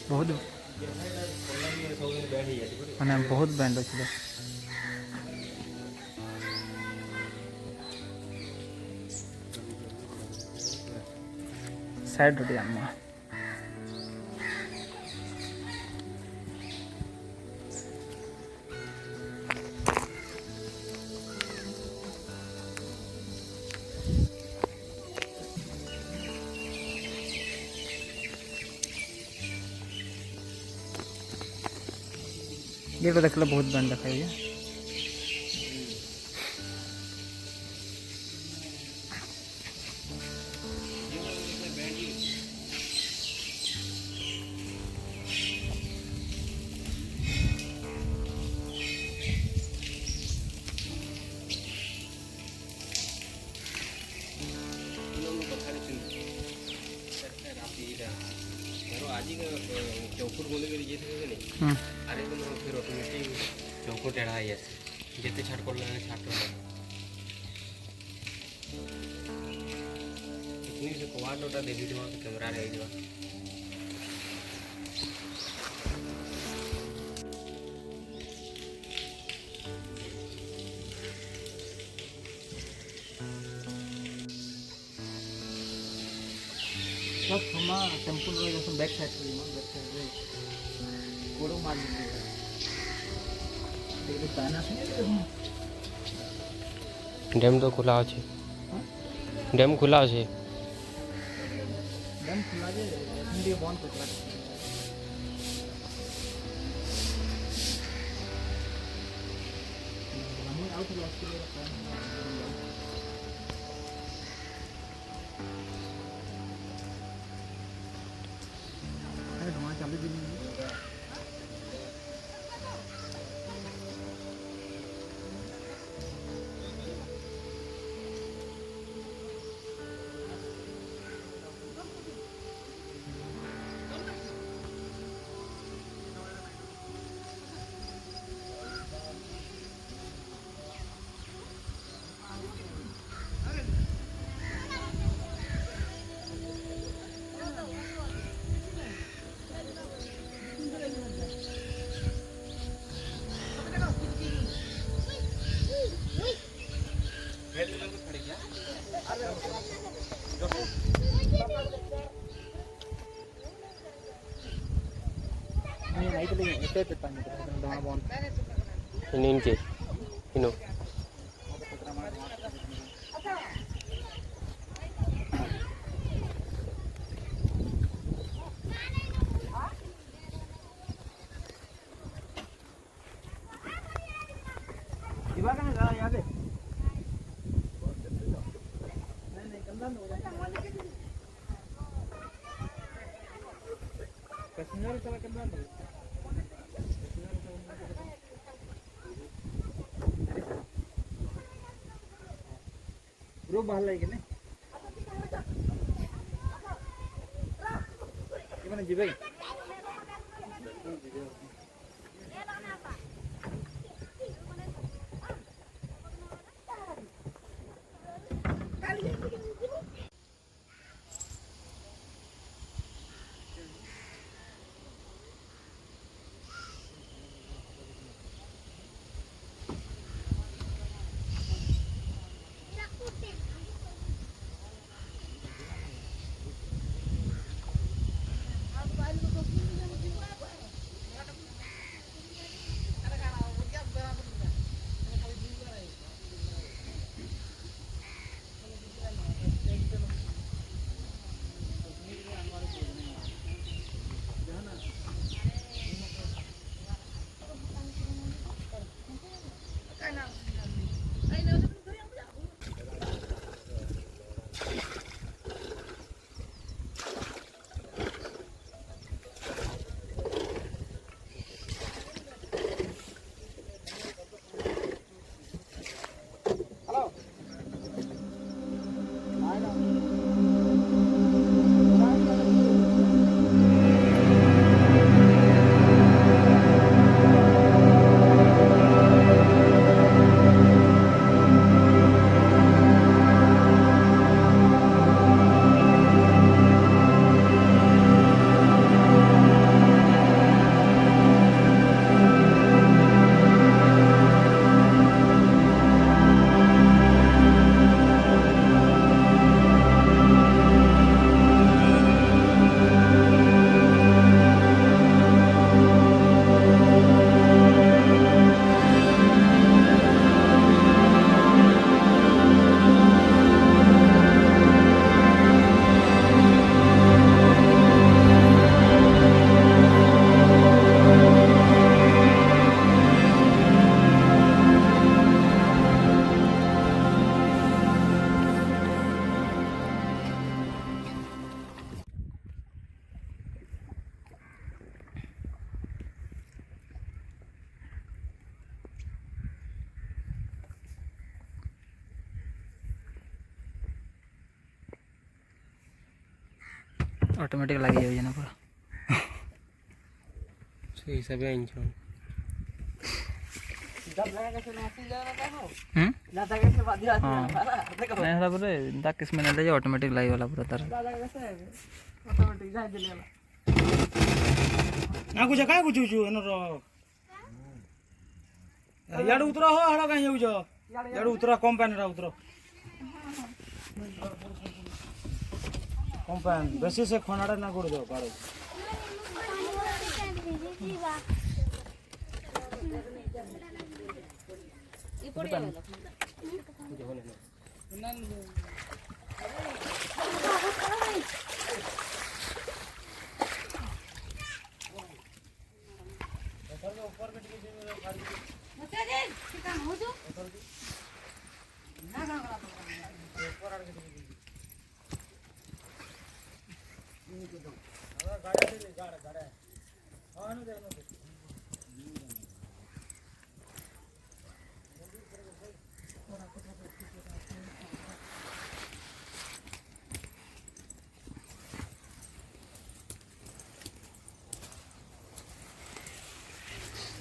बहुत माने बहुत ब्रांड अच्छे साइड रे आम ये तो देखले बहुत ब्रांड देखा है चौकुट बोले ये अरे तुम फिर ऑटोमेटिक चौकुट एड़ा है जिते छाट कर छाट से कवाटा दे दी कैमरा रे सब थोड़ा टेम्पल रे जैसे बैक साइड रे कोड़ो मार दे देखो ताना सुने डैम तो खुला আছে डैम खुला আছে डैम खुला जे इंडिया बंद कर दिया हमें आउट लॉस के लिए चालू भी नहीं नहीं तो इतने पेटा नहीं तो दाना बॉन्ड इनके इनो इबागा में जा याद है नहीं कंधा में पैसेंजर चला कंधा में ग्रुप बाहर लाइक ने ये माने जीवे ऑटोमेटिक लगी जाए ना पूरा से हिसाब से आइन छन किस में नहीं ऑटोमेटिक लाइव वाला पूरा तार ना कुछ काय कुछ एनरो याड उतरा हो हाड़ा काई जाउ छ याड उतरा कंपनी रा उतरा कंपनी बेसी से खनाडा ना गोड़ दो पाड़ो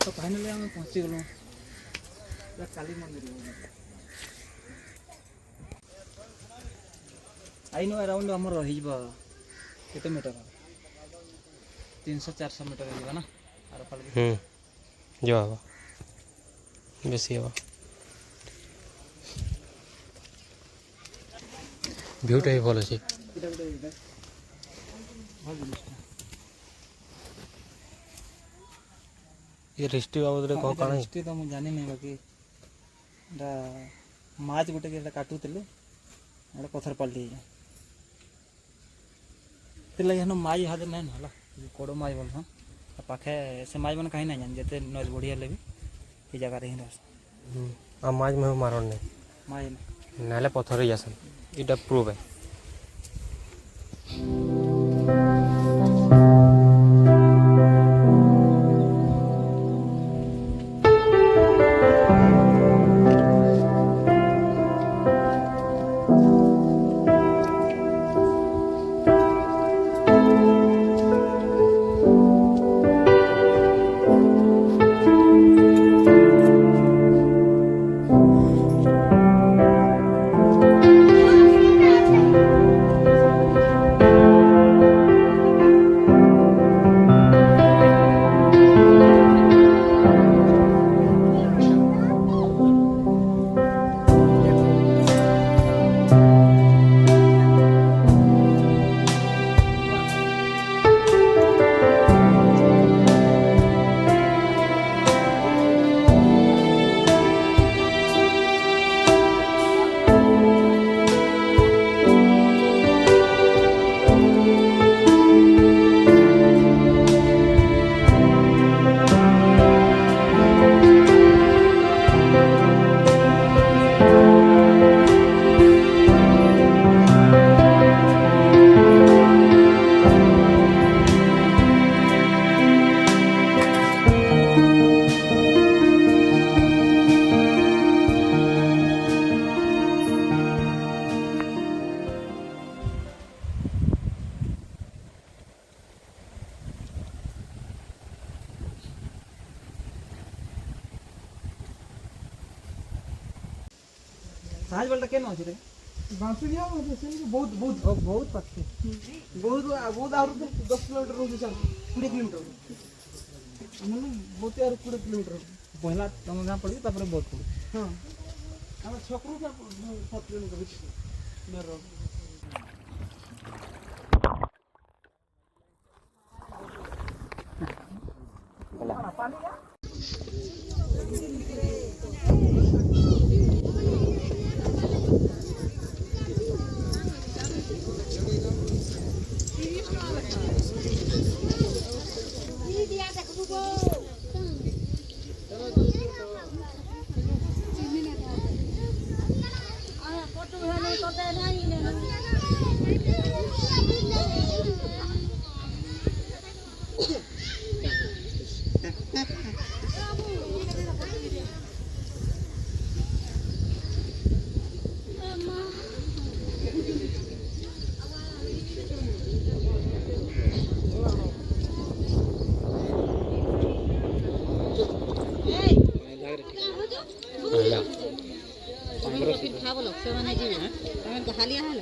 तो फाइनली हम पहुंची गलो काली मंदिर आई नो अराउंड हमर रही केते मीटर 300-400 मीटर होगा ना आर पाल जो हवा बेसी हवा व्यूटा ही भल अछि ये रिस्टी बाबद रे कह काना हिस्ट्री तो मैं जानी नहीं बाकी एटा माछ गुटे के काटुतले एटा पत्थर पलटी तिला हनो माई हादे नहीं होला कोड़ो माई बोल हां पाखे से माई मन कहीं नहीं जान जते नॉइज बढ़िया लेबी ई जगह रे हिंदा आ माछ में मारन नहीं माई नाले पत्थर ही जासन इटा प्रूव है साज वाला केन अछि रे बांसुरिया में से बहुत बहुत बहुत पक्षी बहुत बहुत और 10 किलोमीटर रोज चल 20 किलोमीटर मतलब बहुत और 20 किलोमीटर पहला तुम गां पड़ी तापर बहुत पड़ी हां हम छकरू का 7 किलोमीटर भीतर मेर रोड फोटो है नहीं तो दे नहीं ରହିଲା ତମେ ପିଠା ବୋଲ ସେମାନେ ଯିବେ ତମେ ହାଲିଆ ହେଲ